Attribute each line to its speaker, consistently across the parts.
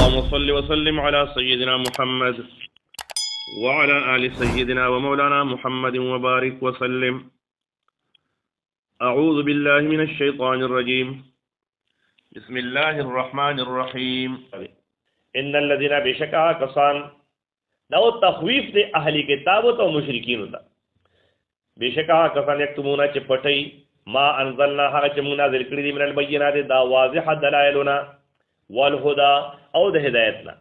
Speaker 1: اللهم صل وسلم على سيدنا محمد وعلى آل سيدنا ومولانا محمد وبارك وسلم. أعوذ بالله من الشيطان الرجيم. بسم الله الرحمن الرحيم. ان الذين بشكا کسان دا تخویف دے اهلی کتاب او مشرکین دا بشکا کسان یکتمون چې پټي ما انزلنا هغه چې موږ نازل کړی دي من البینات دا واضح دلائلنا والهدى او د هدایتنا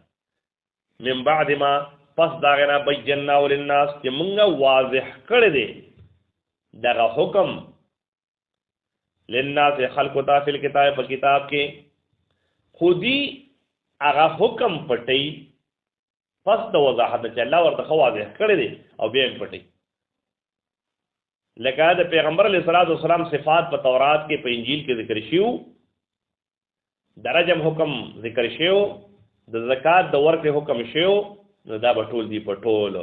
Speaker 1: من بعد ما پس داغنا بینا للناس چې موږ واضح کړی دي دغه حکم للناس خلق تا فی الكتاب په کتاب کې خودی هغه حکم پټي پس د وضاحت چې الله ورته واضح کړی دی او بیا پټي لکه د پیغمبر علیه الصلاۃ والسلام صفات په تورات کې په انجیل کې ذکر شیو درجم حکم ذکر شیو د زکات د ورکړې حکم شیو نو دا بټول دی پټول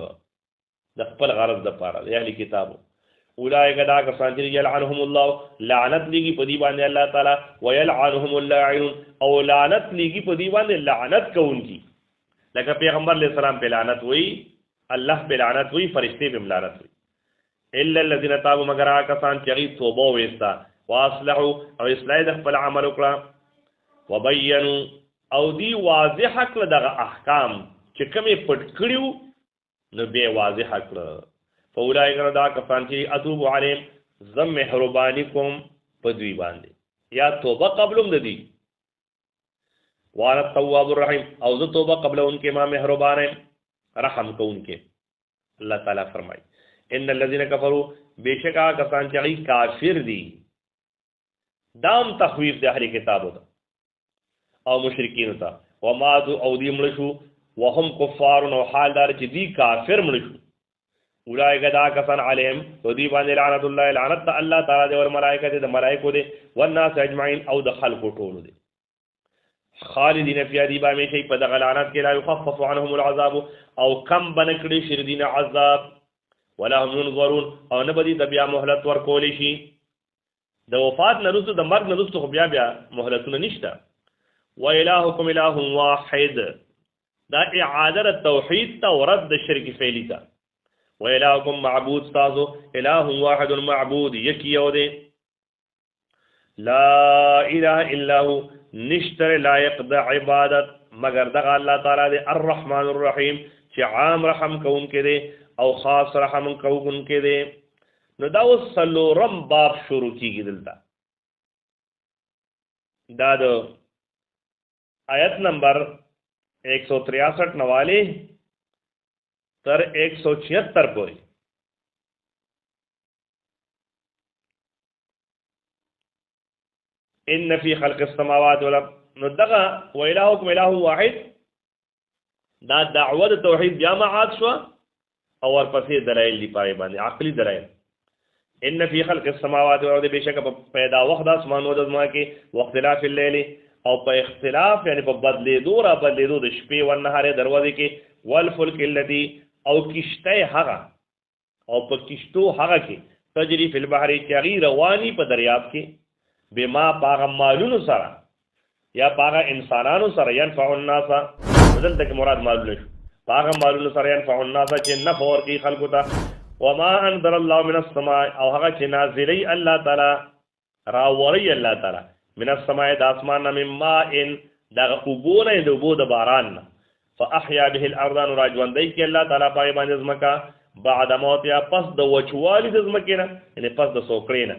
Speaker 1: د خپل غرض د پاره د اهلی کتابو اولئک دا کسان چې یلعنهم الله لعنت لګي په دی باندې الله تعالی ويلعنهم اللاعنون او لعنت لګي په دی باندې لعنت کوونکی لکه پیغمبر علیہ السلام په لعنت وی الله په لعنت وی فرشتي په لعنت وی الا الذين تابوا مگر کسان چې توبه وستا واصلحوا او اصلاح د خپل عمل وکړه وبينوا او دی واضح کړه دغه احکام چې کومې پټ کړیو نو به واضح کړه فاولئک دا کسان چې اتوب علیهم زم مهربانی کوم په دوی باندې یا توبه قبلم د دی وانا التواب الرحیم او ذو توبه قبل انکے ما مہربان ہیں رحم کو انکے اللہ تعالیٰ فرمائی ان الذين كفروا بیشکا کسان چغی کافر دی دام تخویف دے اہل کتابو دا او مشرکین تا وما ذو او دی ملشو وهم کفار و حال دار چی دی کافر ملشو اولئک دا کسان علیہم تو دی باندې لعنت اللہ لعنت اللہ تعالیٰ دے والملائکہ دے ملائکو دے والناس اجمعین او د خلق ټولو دے خالدین فی عذاب ہمیشہ په دغه لعنت کې لا یخفف عنهم العذاب او کم بنکړي شردین عذاب ولا هم ينظرون او نه بدی د بیا مهلت ورکول شي د وفات نه وروسته د مرګ نه وروسته خو بیا مهلتونه نشته و الهکم اله واحد دا اعاده توحید ته ورد د شرک فعلی ته و الهکم معبود تاسو اله واحد المعبود یکی یو دی لا اله الا هو نشتر لائق د عبادت مگر دغه الله تعالی دی الرحمن الرحیم چې عام رحم کون کې دی او خاص رحم کون کې دی نو دا وسلورم باب شروع کیږي دلته دا د آیت نمبر 163 نواله تر 176 پورې ان فی خلق السماوات والارض نو دغه و الهکم اله واحد دا دعوه توحید بیا معاد شو او ورپسې دلایل دی پای باندې عقلی دلایل ان فی خلق السماوات والارض بشک پیدا وخت اسمان او د ما کې واختلاف الليل او په اختلاف یعنی په بدلیدو را بدلیدو د شپې او نهار دروازه کې والفلک التي او کشته هغه او په کشتو هغه کې تجری فی البحر چغی رواني په دریاب کې بما پاغا مالونو سره یا پاغا انسانانو سره ينفع الناس بدل تک مراد مالونو شو پاغا مالونو سره ينفع الناس چې نفع ورکی خلقو ته وما انزل الله من السماء او هغه چې نازلی الله تعالی راوری الله تعالی من السماء د اسمان من ماء دغه وبونه د وبو د باران فاحيا به الارض راجوندای کی الله تعالی پای باندې زمکا بعد موت یا پس د وچوالی د زمکې نه یعنی پس د سوکړې نه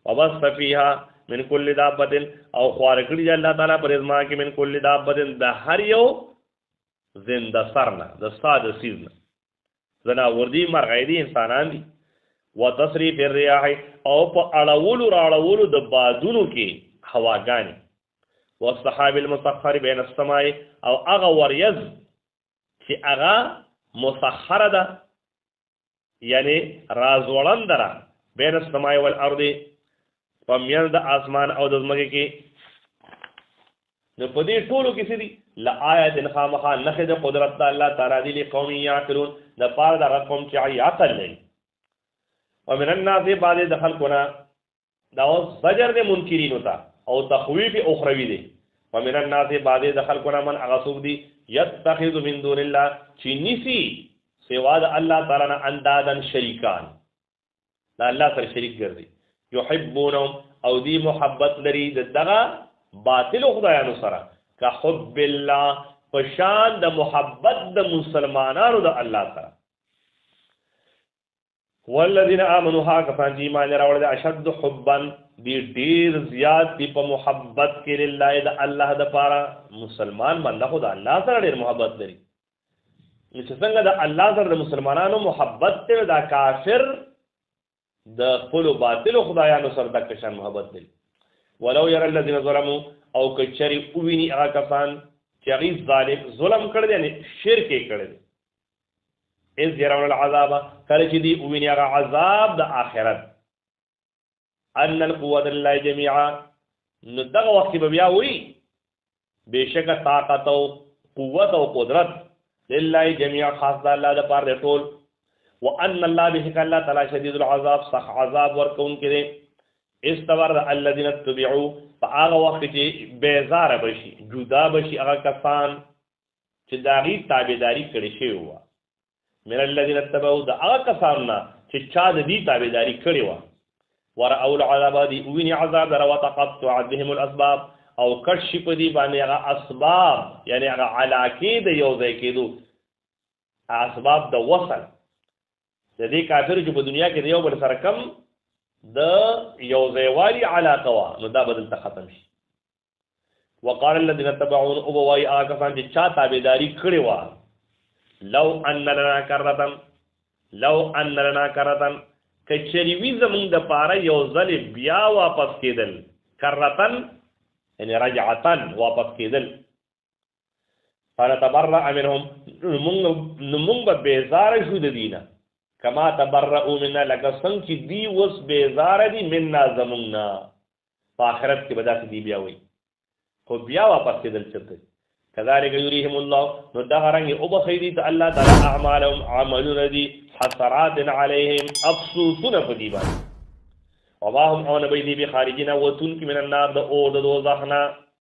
Speaker 1: وبس فيها من کل دابت او خوار کړي الله تعالی پر ازما کې من کل دابت د هر یو زنده سرنا د ساده سیزنا زنا وردی مرغیدی انسانان دي وتصریف الرياح او په اړولو راړولو د بادونو کې هواګانی والسحاب المسخر بين السماء او هغه وریز چې هغه مسخره ده یعنی رازوړندره بین السماء والارض پمیان د اسمان او د زمکه کې نو په دې ټولو کې سړي لآیات خامخا نخد قدرت د الله تعالی دی قوم یعقلون د پاره د قوم چې عقل لري ومن الناس بعد دخل کنا دا زجر د منکرین ہوتا او تخویف اخروی دی ومن الناس بعض دخل کنا من اغسوب دی یتخذ من دون الله چینیسی سوا د الله تعالی نه اندادن شریکان دا الله سره شریک ګرځي یحبونهم او دی محبت لري دغه باطل خدایانو سره که حب الله پشان د محبت د مسلمانانو د الله سره والذین آمنوا ها کسان چې ایمان راوړل دي اشد حبا دی ډیر زیات دی په محبت کې لله د الله د پاره مسلمان باندې خو د الله سره ډیر محبت لري چې څنګه د الله سره د مسلمانانو محبت ته دا کافر د خپل باطل خدایانو سره د کشان محبت لري ولو ير الذين ظلموا او کچری اووینی هغه کسان چې هغه ظلم کړی دی یعنی شرک کړی دی از يرون العذاب کله چې دی اووینی هغه عذاب د آخرت ان القوه لله جميعا نو دغه وخت به بیا وی بشک طاقت او قوت او قدرت لله جميعا خاص د الله د پاره ټول وان الله به الله تعالی شدید العذاب صح عذاب ورکون کړي استور الذين اتبعوا فاغه وخت چې بیزار بشي جدا بشي هغه کسان چې داغي تابعداري کړي شی و من الذين اتبعوا دا هغه کسان چې چا د دې تابعداري کړي و ورأوا العذاب دي ویني عذاب در وتقطع بهم الاسباب او کشف په دې باندې هغه اسباب یعنی هغه علاقه د یو ځای کېدو اسباب د وصل د دې کافر چې په دنیا کې یو بل سره کم د یو ځایوالي علاقه وا نو دا بدل ته ختم شي وقال الذين اتبعوا ابوي اكفان چې چا تابعداري کړي و لو ان لنا کرتن کچری وی زمون د پاره یو ځل بیا واپس کېدل کرتن یعنی رجعتن واپس کېدل فنتبرأ منهم نمونږ به بیزار شو د دینه کما تبرؤوا منا لکه څنګه چې دی وس بیزار دي منا زمونږ په آخرت کې به داسې دی بیا وي خو بیا واپس کېدل چرته كذلك يريهم الله نو دا رنګ او بخیری ته الله تعالی اعمالهم عملون دي حسرات عليهم افسوسون فديبان وما هم اون بيدي بخارجنا وتن من النار د او د دوزخنا